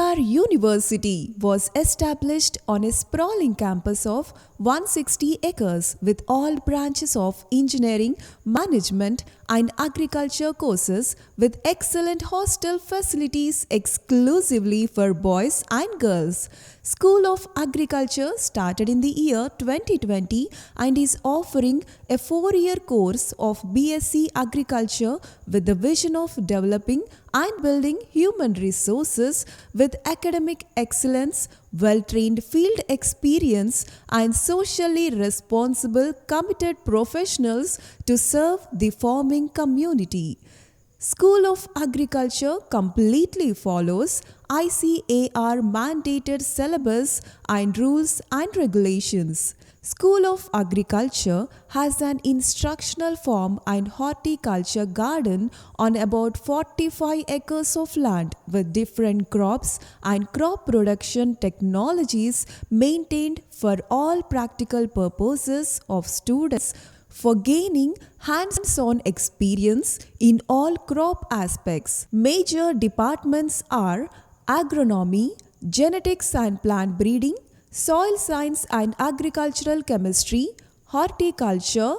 AR University was established on a sprawling campus of 160 acres with all branches of engineering, management, and agriculture courses with excellent hostel facilities exclusively for boys and girls. School of Agriculture started in the year 2020 and is offering a 4-year course of BSc Agriculture with the vision of developing and building human resources with academic excellence, well-trained field experience, and socially responsible, committed professionals to serve the farming community. School of Agriculture completely follows ICAR mandated syllabus and rules and regulations. School of Agriculture has an instructional farm and horticulture garden on about 45 acres of land with different crops and crop production technologies maintained for all practical purposes of students for gaining hands-on experience in all crop aspects. Major departments are agronomy, genetics and plant breeding, soil science and agricultural chemistry, horticulture,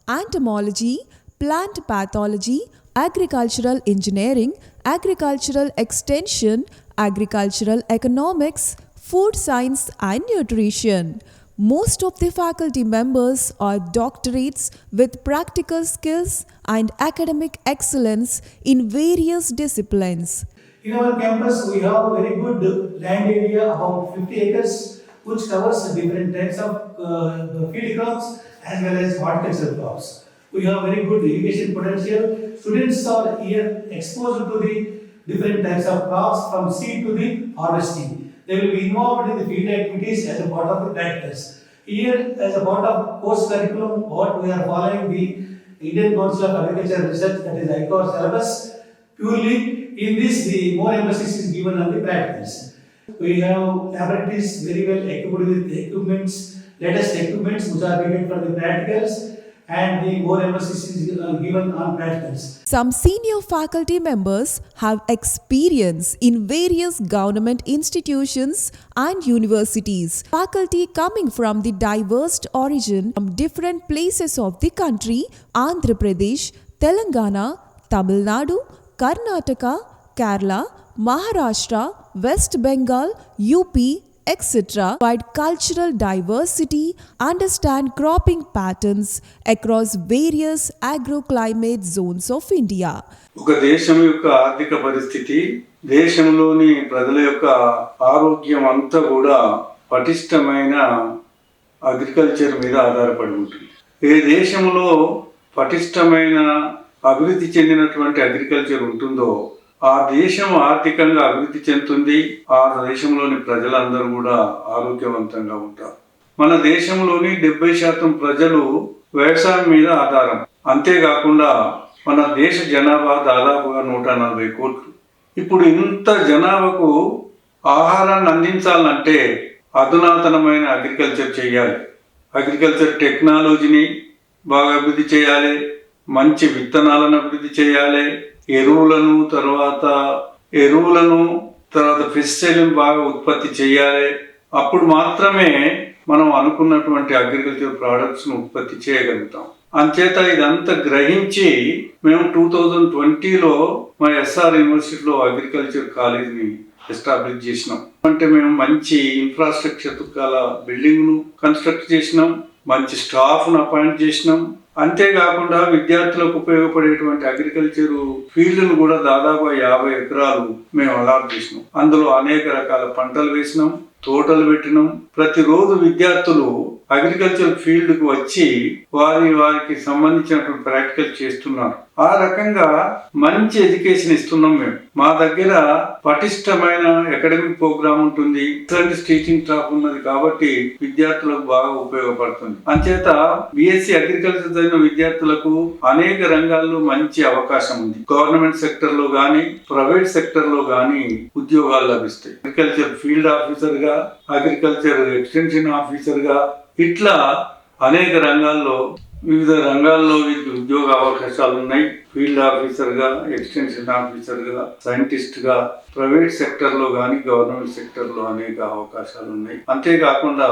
entomology, plant pathology, agricultural engineering, agricultural extension, agricultural economics, food science and nutrition. Most of the faculty members are doctorates with practical skills and academic excellence in various disciplines. In our campus, we have very good land area, about 50 acres, which covers different types of field crops as well as horticultural crops. We have very good irrigation potential. Students are here exposed to the different types of crops from seed to the harvesting. They will be involved in the field activities as a part of the practice. Here, as a part of course curriculum, what we are following the Indian Council of Agriculture Research, that is ICAR syllabus. Purely in this, the more emphasis is given on the practicals. We have laboratories very well equipped with equipments, latest equipments which are needed for the practicals, and the more emphasis is given on practicals. Some senior faculty members have experience in various government institutions and universities. Faculty coming from the diverse origin from different places of the country: Andhra Pradesh, Telangana, Tamil Nadu, Karnataka, Kerala, Maharashtra, West Bengal, UP, etc. provide cultural diversity, understand cropping patterns across various agroclimate zones of India. ఒక దేశం యొక్క ఆర్థిక పరిస్థితి, దేశంలోని ప్రజల యొక్క ఆరోగ్యం అంతా కూడా పటిష్టమైన అగ్రికల్చర్ మీద ఆధారపడి ఉంటుంది. ఏ దేశంలో పటిష్టమైన అభివృద్ధి చెందినటువంటి అగ్రికల్చర్ ఉంటుందో ఆ దేశం ఆర్థికంగా అభివృద్ధి చెందుతుంది. ఆ దేశంలోని ప్రజలందరూ కూడా ఆరోగ్యవంతంగా ఉంటారు. మన దేశంలోని 70% ప్రజలు వ్యవసాయం మీద ఆధారం. అంతేకాకుండా మన దేశ జనాభా దాదాపుగా 140 కోట్లు. ఇప్పుడు ఇంత జనాభాకు ఆహారాన్ని అందించాలంటే అధునాతనమైన అగ్రికల్చర్ చేయాలి. అగ్రికల్చర్ టెక్నాలజీని బాగా అభివృద్ధి చేయాలి, మంచి విత్తనాలను అభివృద్ధి చేయాలి, ఎరువులను తర్వాత పెస్టిసైడ్లను బాగా ఉత్పత్తి చేయాలి. అప్పుడు మాత్రమే మనం అనుకున్నటువంటి అగ్రికల్చర్ ప్రోడక్ట్స్ను ఉత్పత్తి చేయగలుగుతాం. అంచేత ఇదంతా గ్రహించి మేము 2020లో మా ఎస్ఆర్ యూనివర్సిటీలో అగ్రికల్చర్ కాలేజ్ని ఎస్టాబ్లిష్ చేసినాం. అంటే మేము మంచి ఇన్ఫ్రాస్ట్రక్చర్ గల బిల్డింగ్ను కన్స్ట్రక్ట్ చేసినాం, మంచి స్టాఫ్ను అపాయింట్ చేసినాం. అంతేకాకుండా విద్యార్థులకు ఉపయోగపడేటువంటి అగ్రికల్చర్ ఫీల్డ్ను కూడా దాదాపు 50 ఎకరాలు మేము అలాట్ చేసినాం. అందులో అనేక రకాల పంటలు వేసినాం, తోటలు పెట్టినాం. ప్రతిరోజు విద్యార్థులు అగ్రికల్చర్ ఫీల్డ్కు వచ్చి వారికి సంబంధించినటువంటి ప్రాక్టికల్ చేస్తున్నారు. ఆ రకంగా మంచి ఎడ్యుకేషన్ ఇస్తున్నాం మేము. మా దగ్గర పటిష్టమైన అకాడమిక్ ప్రోగ్రామ్ ఉంటుంది, టీచింగ్ స్టాఫ్ ఉన్నది కాబట్టి విద్యార్థులకు బాగా ఉపయోగపడుతుంది. అంచేత బిఎస్సి అగ్రికల్చర్ చదివిన విద్యార్థులకు అనేక రంగాల్లో మంచి అవకాశం ఉంది. గవర్నమెంట్ సెక్టర్ లో గానీ, ప్రైవేట్ సెక్టర్ లో గానీ ఉద్యోగాలు లభిస్తాయి. అగ్రికల్చర్ ఫీల్డ్ ఆఫీసర్ గా, అగ్రికల్చర్ ఎక్స్టెన్షన్ ఆఫీసర్ గా, ఇట్లా అనేక రంగాల్లో వివిధ రంగాల్లో వీరికి ఉద్యోగ అవకాశాలు ఉన్నాయి. ఫీల్డ్ ఆఫీసర్గా, ఎక్స్టెన్షన్ ఆఫీసర్గా, సైంటిస్ట్గా, ప్రైవేట్ సెక్టర్లో కానీ గవర్నమెంట్ సెక్టర్లో అనేక అవకాశాలు ఉన్నాయి. అంతేకాకుండా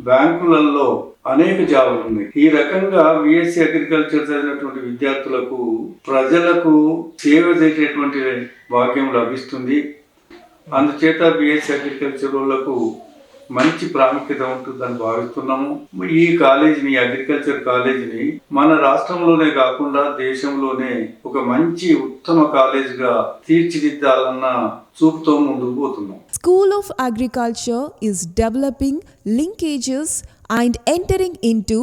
బ్యాంకులలో అనేక జాబులు ఉన్నాయి. ఈ రకంగా బిఎస్సి అగ్రికల్చర్ చదివినటువంటి విద్యార్థులకు ప్రజలకు సేవ చేసేటువంటి భాగ్యం లభిస్తుంది. అందుచేత బిఎస్సి అగ్రికల్చర్ వాళ్ళకు మంచి ప్రాముఖ్యత ఉంటుందని భావిస్తున్నాము. ఈ కాలేజీని, అగ్రికల్చర్ కాలేజీని మన రాష్ట్రంలోనే కాకుండా దేశంలోనే ఒక మంచి ఉత్తమ కాలేజీగా తీర్చిదిద్దాలన్న చూపుతో ముందుకు పోతున్నాం. School of Agriculture is developing linkages and entering into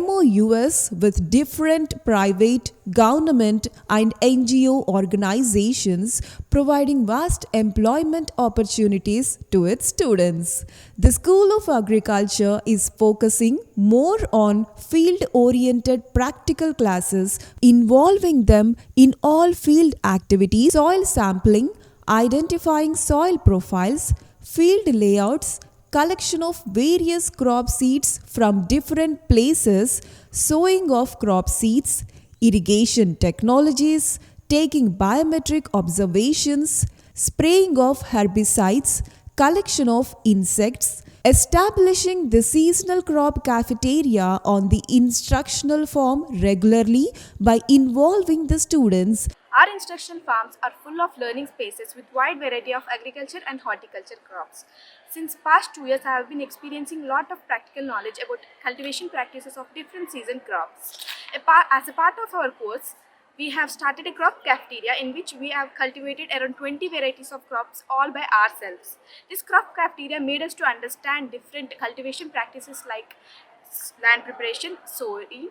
MOUs with different private, government and NGO organizations, providing vast employment opportunities to its students. The School of Agriculture is focusing more on field-oriented practical classes, involving them in all field activities, soil sampling, identifying soil profiles, field layouts, collection of various crop seeds from different places, sowing of crop seeds, irrigation technologies, taking biometric observations, spraying of herbicides, collection of insects, establishing the seasonal crop cafeteria on the instructional form regularly by involving the students. Our instructional farms are full of learning spaces with wide variety of agriculture and horticulture crops. Since past 2 years, I have been experiencing lot of practical knowledge about cultivation practices of different season crops. As a part of our course, we have started a crop cafeteria in which we have cultivated around 20 varieties of crops all by ourselves. This crop cafeteria made us to understand different cultivation practices like land preparation, sowing,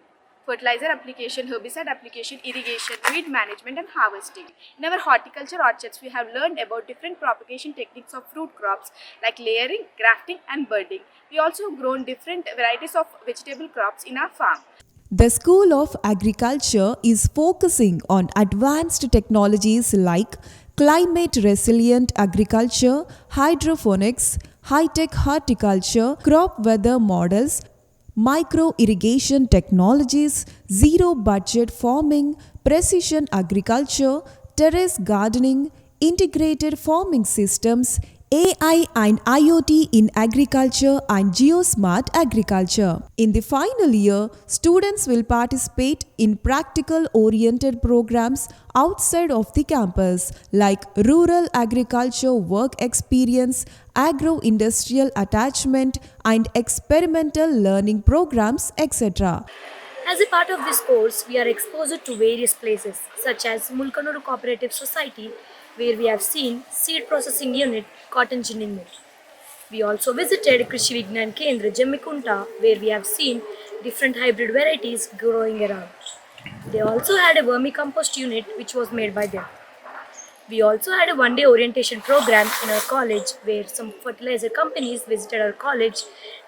fertilizer application, herbicide application, irrigation, weed management and harvesting. In our horticulture orchards, we have learned about different propagation techniques of fruit crops like layering, grafting and budding. We also grown different varieties of vegetable crops in our farm. The School of Agriculture is focusing on advanced technologies like climate resilient agriculture, hydroponics, high-tech horticulture, crop weather models, micro irrigation technologies, zero budget farming, precision agriculture, terrace gardening, integrated farming systems, AI and IoT in agriculture and geosmart agriculture. In the final year, students will participate in practical oriented programs outside of the campus like rural agriculture work experience, agro-industrial attachment and experimental learning programs, etc. As a part of this course, we are exposed to various places such as Mulkanuru Cooperative Society, where we have seen seed processing unit, cotton ginning mill. We also visited Krishi Vignan Kendra Jammikunta, where we have seen different hybrid varieties growing around. They also had a vermicompost unit which was made by them. We also had a one-day orientation program in our college where some fertilizer companies visited our college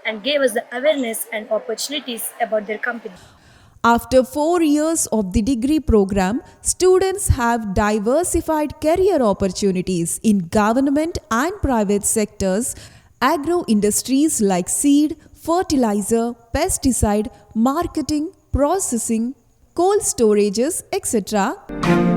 and gave us the awareness and opportunities about their company. After 4 years of the degree program, students have diversified career opportunities in government and private sectors, agro industries like seed, fertilizer, pesticide, marketing, processing, cold storages, etc.